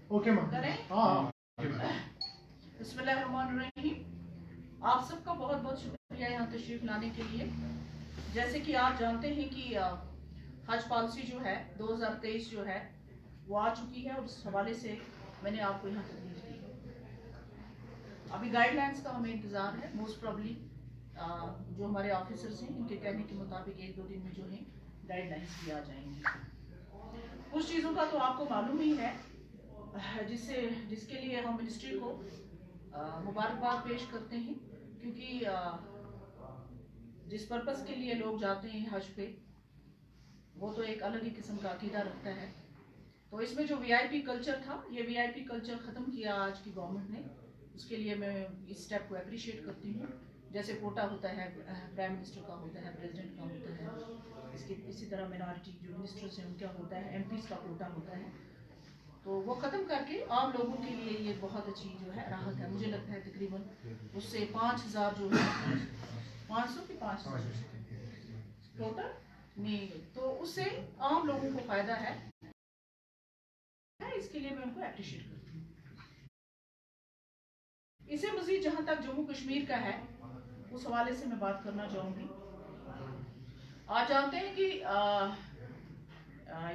Okay ma'am करें? हाँ बिस्मिल्लाहिर्रहमानिर्रहीम। आप सबका बहुत बहुत शुक्रिया यहाँ तशरीफ लाने के लिए। जैसे कि आप जानते हैं कि हज पॉलिसी जो है 2023 जो है वो आ चुकी है और उस हवाले से मैंने आपको यहाँ तकलीफ दी है। अभी गाइडलाइंस का हमें इंतज़ार है। मोस्ट प्रॉब्ली जो हमारे ऑफिसर्स हैं इनके कहने के मुताबिक 1-2 दिन में जो है गाइडलाइंस भी आ जाएंगी। कुछ चीज़ों का तो आपको मालूम ही है जिसके लिए हम मिनिस्ट्री को मुबारकबाद पेश करते हैं, क्योंकि जिस पर्पस के लिए लोग जाते हैं हज पे वो तो एक अलग ही किस्म का अकीदा रखता है। तो इसमें जो वीआईपी कल्चर था, ये वीआईपी कल्चर ख़त्म किया आज की गवर्नमेंट ने। उसके लिए मैं इस स्टेप को अप्रिशिएट करती हूँ। जैसे कोटा होता है, प्राइम मिनिस्टर का होता है, प्रेसिडेंट का होता है, इसी तरह मिनॉरिटी जो मिनिस्टर्स हैं उनका होता है, एमपीज़ का कोटा होता है। तो वो ख़त्म करके आम लोगों के लिए ये बहुत अच्छी जो है राहत है। मुझे लगता है तकरीबन उससे 5000 जो है 500 की 500 टोटल नहीं, तो उससे आम लोगों को फ़ायदा है। इसके लिए मैं उनको अप्रिशिएट करती हूँ। इससे मजीद जहाँ तक जम्मू कश्मीर का है उस हवाले से मैं बात करना चाहूँगी। आज जानते हैं कि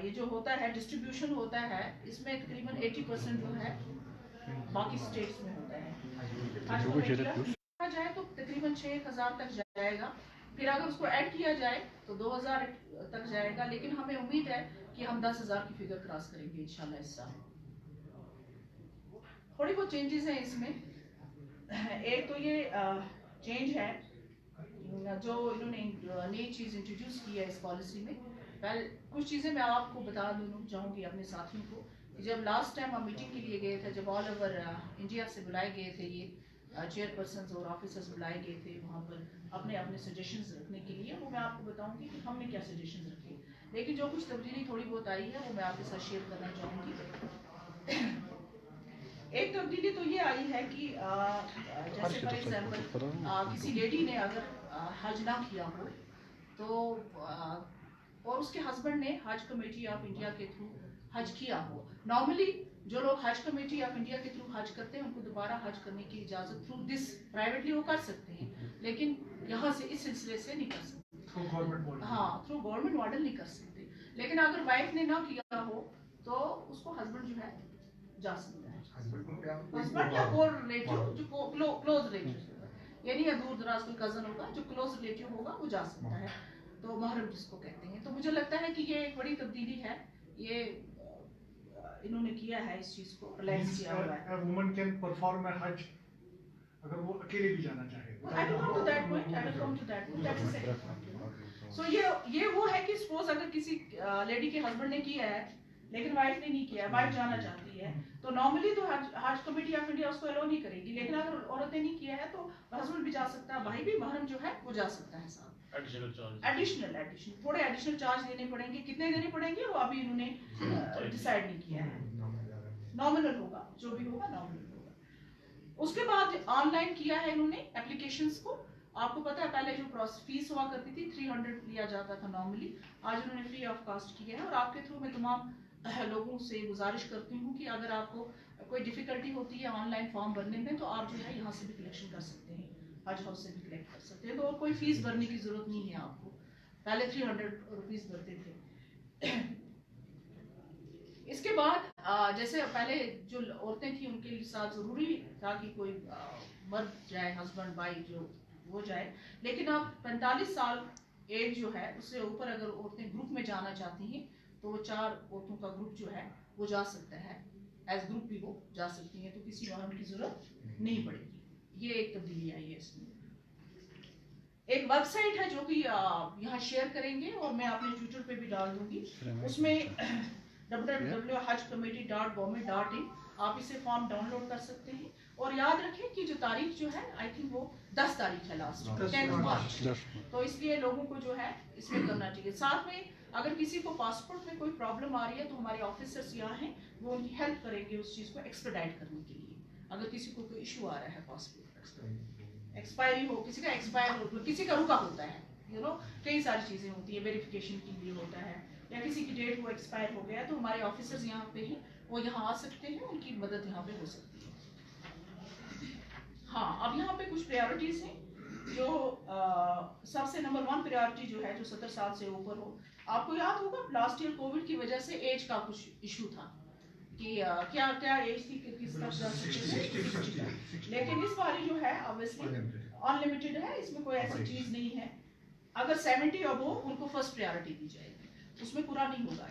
ये जो होता है डिस्ट्रीब्यूशन होता है, इसमें तकरीबन 80% जो है बाकी स्टेट्स में होता है। जाए तो तकरीबन 6000 तक जाएगा। फिर अगर उसको ऐड किया जाए तो 2000 तक जाएगा, लेकिन हमें उम्मीद है कि हम 10,000 की फिगर क्रॉस करेंगे इंशाल्लाह इस साल। थोड़ी बहुत चेंजेस हैं इसमें। एक तो ये चेंज है जो इन्होंने नई चीज़ इंट्रोड्यूस की है इस पॉलिसी में। पहले कुछ चीज़ें मैं आपको बता दूँ चाहूँगी अपने साथियों को। जब लास्ट टाइम हम मीटिंग के लिए गए थे, जब ऑल ओवर इंडिया से बुलाए गए थे ये चेयरपर्सन और ऑफिसर्स बुलाए गए थे वहाँ पर अपने अपने सजेशंस रखने के लिए, वो मैं आपको बताऊंगी कि हमने क्या सजेशंस रखे। लेकिन जो कुछ तब्दीली थोड़ी बहुत आई है वो मैं आपके साथ शेयर करना चाहूँगी। एक तब्दीली तो ये आई है कि जैसे फॉर एग्जांपल किसी लेडी ने अगर हज ना किया हो तो और उसके हस्बैंड ने हज कमेटी ऑफ इंडिया के थ्रू हज किया हो। नॉर्मली जो लोग हज कमेटी ऑफ इंडिया के थ्रू हज करते हैं उनको दोबारा हज करने की इजाज़त थ्रू दिस प्राइवेटली वो कर सकते हैं, लेकिन यहाँ से इस सिलसिले से नहीं कर सकते, थ्रू गवर्नमेंट मॉडल नहीं कर सकते। लेकिन अगर वाइफ ने ना किया हो तो उसको हस्बैंड जो है जा सकता है। हस्बैंड या कोर रिलेटिव जो क्लोज रिलेटिव, यानी या दूर दराज कोई कजन होगा जो क्लोज रिलेटिव होगा वो जा सकता है। तो महरम जिसको कहते हैं। तो मुझे लगता है कि ये एक बड़ी तब्दीली है। ये इन्होंने किया है, इस चीज को रिलैक्स किया हुआ है। वुमन कैन परफॉर्म ए हज अगर वो अकेले भी जाना चाहे। I will come to that point. I will come to that point. That's a second point. So ये वो है कि सपोज अगर किसी लेडी के हस्बैंड ने किया है लेकिन वाइफ ने नहीं किया, वाइफ जाना चाहती है, तो नॉर्मली तो हज कमेटी ऑफ इंडिया उसको अलाउ नहीं करेगी। लेकिन अगर औरत ने नहीं किया है तो हस्बैंड भी जा सकता है, भाई भी, महरम जो है वो जा सकता है साथ। एडिशनल थोड़े एडिशनल चार्ज देने पड़ेंगे। कितने देने पड़ेंगे वो अभी इन्होंने डिसाइड नहीं किया है। नॉमिनल होगा, जो भी होगा नॉमिनल होगा। उसके बाद ऑनलाइन किया है इन्होंने एप्लीकेशंस को। आपको पता है पहले जो फीस हुआ करती थी 300 लिया जाता था नॉर्मली, आज उन्होंने फ्री ऑफ कॉस्ट किया है। और आपके थ्रू मैं तमाम लोगों से गुजारिश करती हूँ कि अगर आपको कोई डिफिकल्टी होती है ऑनलाइन फॉर्म भरने में तो आप जो है यहाँ से भी कलेक्शन कर सकते हैं, हज हाउस से भी कलेक्ट कर सकते हैं। तो और कोई फीस भरने की जरूरत नहीं है आपको। पहले 300 रुपीज भरते थे। इसके बाद जैसे पहले जो औरतें थी उनके साथ जरूरी था कि कोई मर्द जाए, हस्बैंड वाइफ जो वो जाए। लेकिन अब 45 साल एज जो है उससे ऊपर अगर औरतें ग्रुप में जाना चाहती हैं तो वो 4 औरतों का ग्रुप जो है वो जा सकता है, एज ग्रुप भी वो जा सकती हैं, तो किसी वाहन की जरूरत नहीं पड़ेगी। ये एक तब्दीली आई है इसमें। एक वेबसाइट है जो कि यहाँ शेयर करेंगे और मैं अपने ट्विटर पे भी डाल दूंगी। उसमें www.hajcommittee.government.in आप इसे फॉर्म डाउनलोड कर सकते हैं। और याद रखें कि जो तारीख जो है आई थिंक वो 10 तारीख है, लास्ट 10 मार्च। तो इसलिए लोगों को जो है इसमें करना चाहिए। साथ में अगर किसी को पासपोर्ट में कोई प्रॉब्लम आ रही है तो हमारे ऑफिसर्स यहाँ हैं, वो उनकी हेल्प करेंगे उस चीज़ को एक्सपेडाइट करने के लिए। अगर किसी को कोई इशू आ रहा है पासपोर्ट एक्सपायरी हो, किसी का एक्सपायर हो, किसी का रुका होता है, कई सारी चीज़ें होती है, वेरिफिकेशन के लिए होता है, या किसी की डेट वो एक्सपायर हो गया तो हमारे ऑफिसर्स यहाँ पे ही वो यहाँ आ सकते हैं, उनकी मदद यहाँ पे हो सकती है। हाँ, अब यहाँ पे कुछ प्रायोरिटीज हैं जो सबसे नंबर 1 प्रायोरिटी जो है, जो 70 साल से ऊपर हो। आपको याद होगा लास्ट ईयर कोविड की वजह से एज का कुछ इशू था कि क्या क्या एज थी, किस तक जा सकते थे, लेकिन इस बार जो है ऑब्वियसली अनलिमिटेड है, इसमें कोई ऐसी चीज नहीं है। अगर 70 अब हो उनको फर्स्ट प्रायोरिटी दी जाएगी, उसमें पूरा नहीं होगा।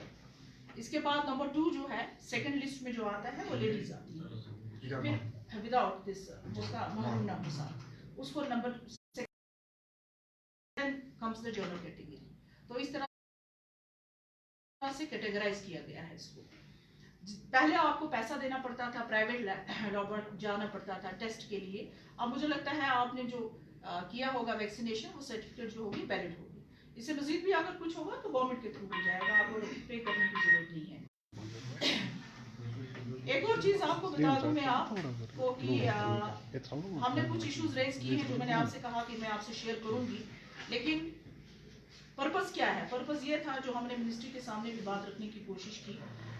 इसके बाद नंबर 2 जो है सेकंड लिस्ट में जो आता है वो लेडीज आती है, फिर विदाउट दिस जिसका महरून ना हो साथ, उसको number comes the general category. तो इस तरह से कैटेगराइज किया गया है इसको। पहले आपको पैसा देना पड़ता था, प्राइवेट लैब जाना पड़ता था टेस्ट के लिए। अब मुझे लगता है आपने जो किया होगा वैक्सीनेशन, वो सर्टिफिकेट जो होगी वैलिड होगी। इससे मजीद भी अगर कुछ होगा तो गवर्नमेंट के थ्रू हो जाएगा, आपको पे करने की जरूरत नहीं है। एक और चीज आपको बता दूं मैं आपको कि हमने कुछ इश्यूज रेज किए हैं जो मैंने आपसे कहा कि मैं आपसे शेयर करूंगी, लेकिन पर्पस क्या है? पर्पस ये था जो हमने मिनिस्ट्री के सामने भी बात रखने की कोशिश की।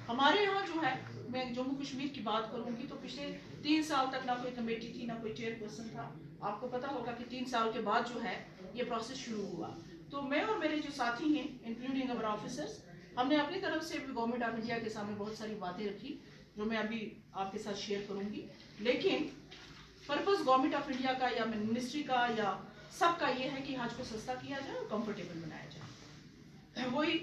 हमारे यहाँ जो है, मैं जम्मू कश्मीर की बात करूंगी तो पिछले 3 साल तक ना कोई कमेटी थी, ना कोई चेयरपर्सन था। आपको पता होगा कि 3 साल के बाद जो है ये प्रोसेस शुरू हुआ। तो मैं और मेरे जो साथी हैं, इंक्लूडिंग अवर ऑफिसर्स, हमने अपनी तरफ से भी गवर्नमेंट ऑफ इंडिया के सामने बहुत सारी बातें रखी जो मैं अभी आपके साथ शेयर करूंगी। लेकिन पर्पस गवर्नमेंट ऑफ इंडिया का या मिनिस्ट्री का या सबका ये है कि हज को सस्ता किया जाए और कंफर्टेबल बनाया जाए, वही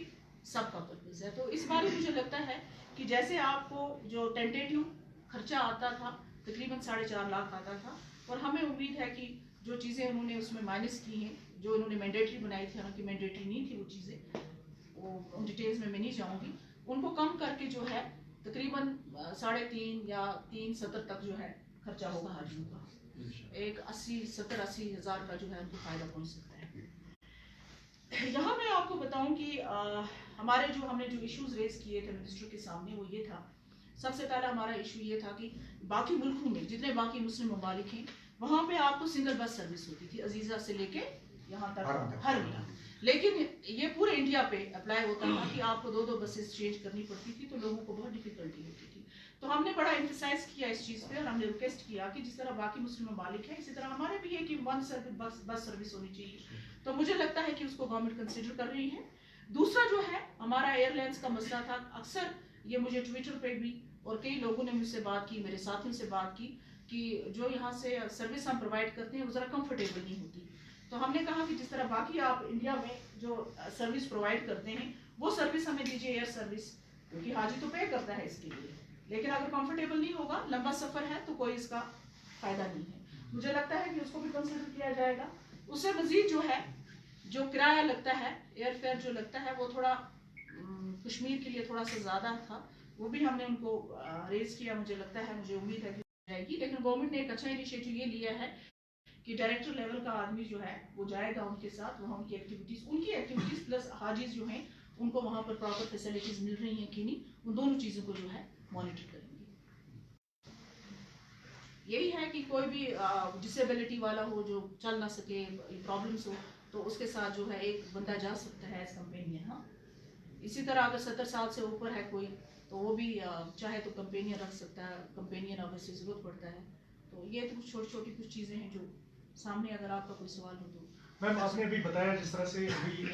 सबका पर्पस है। तो इस बार मुझे लगता है कि जैसे आपको जो टेंटेटिव खर्चा आता था तकरीबन 4.5 लाख आता था, और हमें उम्मीद है कि जो चीज़ें उन्होंने उसमें माइनस की हैं, जो उन्होंने मैंडेटरी बनाई थी, हालांकि मैंडेटरी नहीं थी वो चीज़ें, वो उन डिटेल्स में मैं नहीं जाऊंगी, उनको कम करके जो है तकरीबन 3.5 या 3.70 तक जो है खर्चा होगा हाजियों का। एक 70-80 हज़ार का जो है उनको फायदा पहुंच सकता है। यहाँ मैं आपको बताऊं कि हमारे जो हमने जो इश्यूज रेज किए थे मिनिस्टर के सामने, वो ये था, सबसे पहला हमारा इशू ये था कि बाकी मुल्कों में जितने बाकी मुस्लिम ममालिक हैं वहाँ पे आपको सिंगल बस सर्विस होती थी अजीजा से लेके यहाँ तक हर मिला, लेकिन ये पूरे इंडिया पे अप्लाई होता था कि आपको 2-2 बसेस चेंज करनी पड़ती थी, तो लोगों को बहुत डिफिकल्टी होती थी। तो हमने बड़ा एम्फसाइज किया इस चीज़ पे, और हमने रिक्वेस्ट किया कि जिस तरह बाकी मुस्लिम ममालिक हैं इसी तरह हमारे भी है कि 1 बस सर्विस होनी चाहिए। तो मुझे लगता है कि उसको गवर्नमेंट कंसिडर कर रही है। दूसरा जो है हमारा एयरलाइंस का मसला था, अक्सर ये मुझे ट्विटर पे भी और कई लोगों ने मुझसे बात की, मेरे साथियों से बात की कि जो यहाँ से सर्विस हम प्रोवाइड करते हैं वो ज़रा कंफर्टेबल नहीं होती। तो हमने कहा कि जिस तरह बाकी आप इंडिया में जो सर्विस प्रोवाइड करते हैं वो सर्विस हमें दीजिए, एयर सर्विस, क्योंकि हाजी तो पे करता है इसके लिए, लेकिन अगर कंफर्टेबल नहीं होगा, लंबा सफ़र है, तो कोई इसका फ़ायदा नहीं है। मुझे लगता है कि उसको भी कंसिडर किया जाएगा। उससे मज़ीद जो है जो किराया लगता है, एयर फेयर जो लगता है, वो थोड़ा कश्मीर के लिए थोड़ा सा ज़्यादा था, वो भी हमने उनको रेज किया। मुझे लगता है, मुझे उम्मीद है कि जाएगी, लेकिन गवर्नमेंट ने एक अच्छा इनिशिएटिव ये लिया है कि डायरेक्टर लेवल का आदमी जो है वो जाएगा उनके साथ, वहाँ उनकी एक्टिविटीज़ प्लस हाजीज जो हैं उनको वहाँ पर प्रॉपर फैसिलिटीज़ मिल रही हैं कि नहीं, उन दोनों चीज़ों को जो है मॉनिटर करेंगे। यही है कि कोई भी डिसेबिलिटी वाला हो जो चल ना सके, प्रॉब्लम्स हो, तो उसके साथ जो है एक बंदा जा सकता है एज कंपेनियन। हाँ, इसी तरह अगर 70 साल से ऊपर है कोई, तो वो भी चाहे तो कंपेनियन रख सकता है, कंपेनियन ऑब्वियसली ज़रूरत पड़ता है। तो ये तो कुछ छोटी छोटी कुछ चीज़ें हैं जो सामने, अगर आपका कोई सवाल हो तो। मैम, आपने अभी बताया जिस तरह से अभी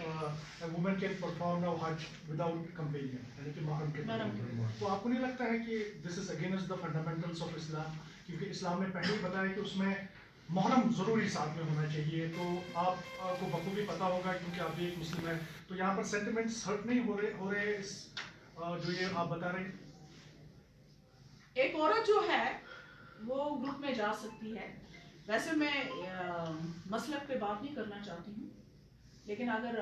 वुमेन कैन परफॉर्म नाउ हज विदाउट कंपेनियन, यानी कि महरम के बगैर, तो आपको नहीं लगता है कि this is against the fundamentals of Islam? क्योंकि इस्लाम ने पहले ही बताया कि उसमें महरम ज़रूरी साथ में होना चाहिए। तो आपको बखूबी पता होगा क्योंकि आप भी एक मुस्लिम है, तो यहाँ पर सेंटिमेंट्स हर्ट नहीं हो रहे इस जो ये आप बता रहे हैं? एक औरत जो है वो ग्रुप में जा सकती है। वैसे मैं मसलक पे बात नहीं करना चाहती हूँ, लेकिन अगर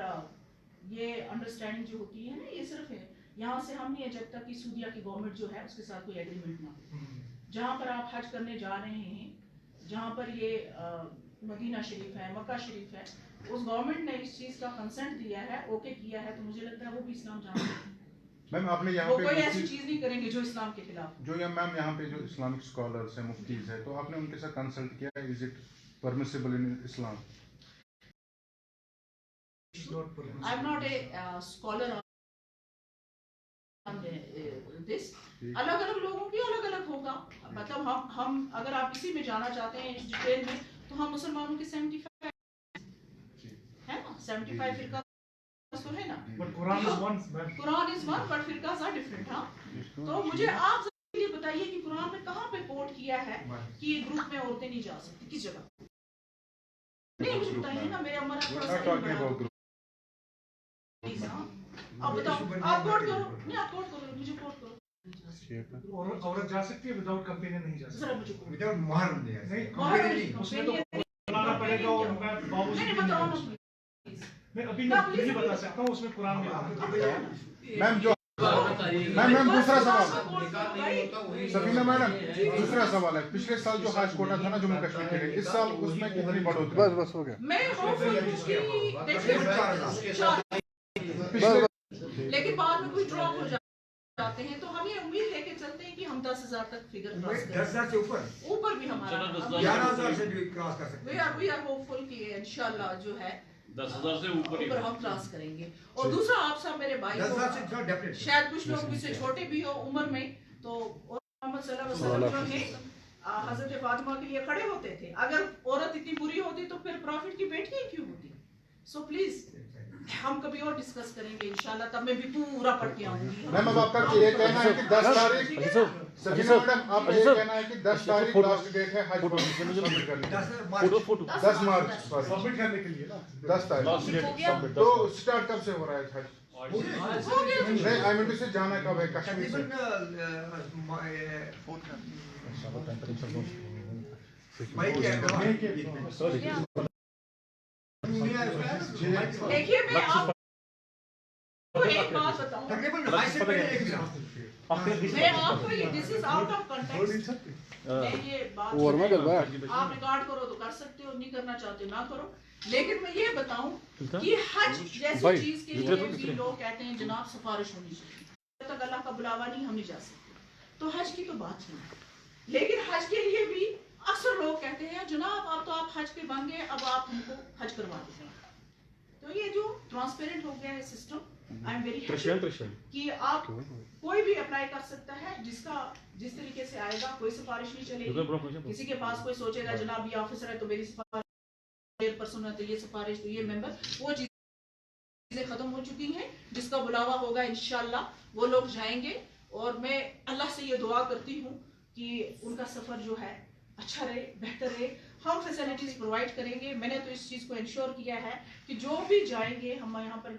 ये अंडरस्टैंडिंग जो होती है ना, ये सिर्फ है यहाँ से हम नहीं है जब तक कि सूदिया की गवर्नमेंट जो है उसके साथ कोई एग्रीमेंट ना हो। जहाँ पर आप हज करने जा रहे हैं, जहाँ पर ये मदीना शरीफ है, मक्का शरीफ है, उस गवर्नमेंट ने इस चीज़ का कंसेंट दिया है, ओके किया है, तो मुझे लगता है वो भी इस्लाम जानते हैं। मैम, आपने यहाँ वो पे कोई ऐसी चीज़ नहीं करेंगे जो इस्लाम के खिलाफ। जो मैम यहाँ पे जो इस्लामिक स्कॉलर्स हैं, मुफ्तीज है, तो आपने उनके साथ कंसल्ट किया, is it permissible in Islam? It's not permissible. I'm not a scholar this अलग अलग लोगों की अलग अलग होगा। मतलब हम अगर आप इसी में जाना चाहते हैं इस डिटेल में, तो हम मुसलमानों के 75 है ना, 75 फिरका तो है ना, But Quran is one, ma'am. Quran is one but फिरकास आर डिफरेंट। हाँ, तो मुझे आप ये बताइए कि कुरान में कहाँ पे कोट किया है कि ग्रुप में औरतें नहीं जा सकती, किस जगह? नहीं मुझे बताइए ना, मेरे अम्मा ने थोड़ा सा प्लीज। हाँ, आप बताओ, आप कोट करो, नहीं आप कोट करो, मुझे कोट करो। औरत जा सकती है, विदाउट कंपेनियन नहीं जा सकती। जरा मुझे कोट विदाउट महर नहीं, नहीं उसमें तो बताना पड़ेगा। और मैं बाबू नहीं बताओ ना प्लीज। मैं अभी नहीं बता सकता हूँ, उसमें कुरान में मैम जो मैम दूसरा सवाल, सफीना मैडम दूसरा सवाल है, पिछले साल जो हज कोटा था ना जम्मू कश्मीर के लिए, इस साल उसमें कितनी बढ़ोतरी? बस हो गया। मैं होपफुल हूँ कि देखिए, लेकिन बाद में कुछ ड्रॉप हो जाते हैं, तो हम ये उम्मीद लेके चलते हैं कि हम 10,000 तक फिगर क्रॉस करें। 10,000 से ऊपर भी हमारा 11,000 से भी क्रॉस कर सकते हैं। वी आर होपफुल कि इंशाल्लाह जो है 10,000 से ऊपर हम क्रॉस करेंगे। और दूसरा आप सब मेरे भाई 10,000 से डेफिनेटली शायद कुछ लोग मुझसे छोटे भी हो उम्र में, तो मोहम्मद सल्लल्लाहु अलैहि वसल्लम ने हजरत फातिमा के लिए खड़े होते थे। अगर औरत इतनी बुरी होती तो फिर प्रॉफिट की बेटियां क्यों होती? सो प्लीज हम कभी और डिस्कस करेंगे इंशाल्लाह, तब मैं भी पूरा पढ़ के आऊंगी। मैम अब आपका ये कहना है कि 10 तारीख, सफीना मैडम आप ये कहना है कि 10 तारीख लास्ट डेट है हज सबमिट करने की, 10 मार्च सॉरी सबमिट करने के लिए ना 10 तारीख। तो स्टार्ट कब से हो रहा है हज? नहीं आई मीन से जाना कब है कश्मीर से? देखिए मैं आपको एक बात बताऊं, तकरीबन 2.5 से पहले एक दिन मैं आपको ये this is out of context, मैं ये बात और मैं गलबा आप रिकॉर्ड करो तो कर सकते हो, नहीं करना चाहते ना करो। लेकिन मैं ये बताऊं कि हज जैसी चीज के लिए भी लोग कहते हैं जनाब सिफारिश होनी चाहिए, जब तक अल्लाह का बुलावा नहीं हम नहीं जा सकते। तो हज की तो बात नहीं है, लेकिन हज के लिए भी अक्सर लोग कहते हैं जनाब अब तो आप हज पे बन गए, अब आप हमको हज करवा दीजिए। तो ये जो ट्रांसपेरेंट हो गया है system, I am very happy कि आप कोई भी अप्लाई कर सकता है, जिसका जिस तरीके से आएगा, कोई सिफारिश नहीं चलेगी। किसी के पास कोई सोचेगा जनाब ये ऑफिसर है तो मेरी सिफारिश, पर्सन है तो ये सिफारिश, तो ये मेंबर, वो चीजें खत्म हो चुकी हैं। जिसका बुलावा होगा इंशाल्लाह वो लोग जाएंगे, और मैं अल्लाह से ये दुआ करती हूँ कि उनका सफर जो है अच्छा रहे, बेहतर रहे। हम फैसिलिटीज प्रोवाइड करेंगे। मैंने तो इस चीज को इंश्योर किया है कि जो भी जाएंगे हम यहाँ पर